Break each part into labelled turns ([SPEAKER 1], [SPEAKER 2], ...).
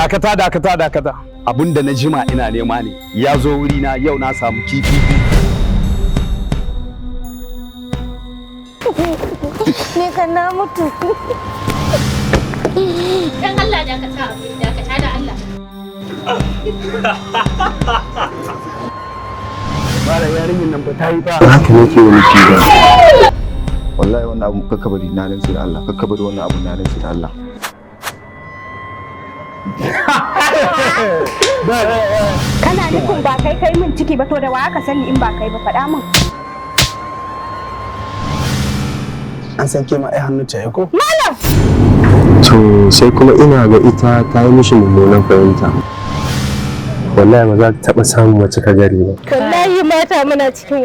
[SPEAKER 1] dakata abinda na jima ina nema ne ya zo wuri na yau na samu kifi
[SPEAKER 2] ne kan na mutu
[SPEAKER 3] dan Allah dakata da Allah
[SPEAKER 1] bara yarinyar nan ba ta yi ba
[SPEAKER 4] haka nake wani kiga wallahi wannan abu kakkabari na rantsi da Allah kakkabari wannan abu na rantsi da Allah
[SPEAKER 2] kana nufin ba kai min ciki ba to da wa aka sani in ba kai ba faɗa min
[SPEAKER 1] an san ke ma ai hannun ta ko
[SPEAKER 2] malam
[SPEAKER 4] to sai kuma ina ga ita ta yi mishi mummunan fahimta wallahi ba za ta taɓa samun mace ka gari ba
[SPEAKER 2] wallahi mata muna cikin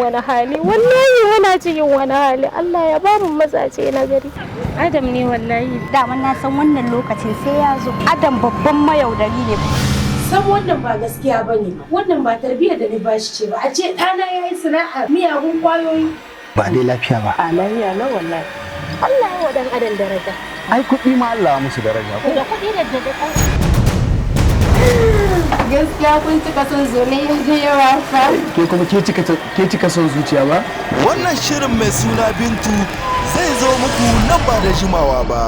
[SPEAKER 2] wani hali Allah ya ba mu mazaje na gari Adam ne wallahi daman na san wannan lokacin sai ya zo Adam babban mayaudari ne
[SPEAKER 5] san wannan ba gaskiya bane wannan ba tarbiyyar da ni bashi ce ba a ce ɗana yayi sana'a miyagun kwayoyi
[SPEAKER 1] ba dai lafiya ba
[SPEAKER 5] a lafiya na wallahi
[SPEAKER 2] Allah ya wadan Adam daraja
[SPEAKER 1] ai kuɗi ma Allah musu daraja ko
[SPEAKER 2] da kuɗi da daraja
[SPEAKER 5] gaskiya kun cika son zolaya da yawa fa
[SPEAKER 1] ke kuma ke cika son zuciya ba
[SPEAKER 6] wannan shirin mai suna Bintu zai zo muku nan ba da jimawa ba.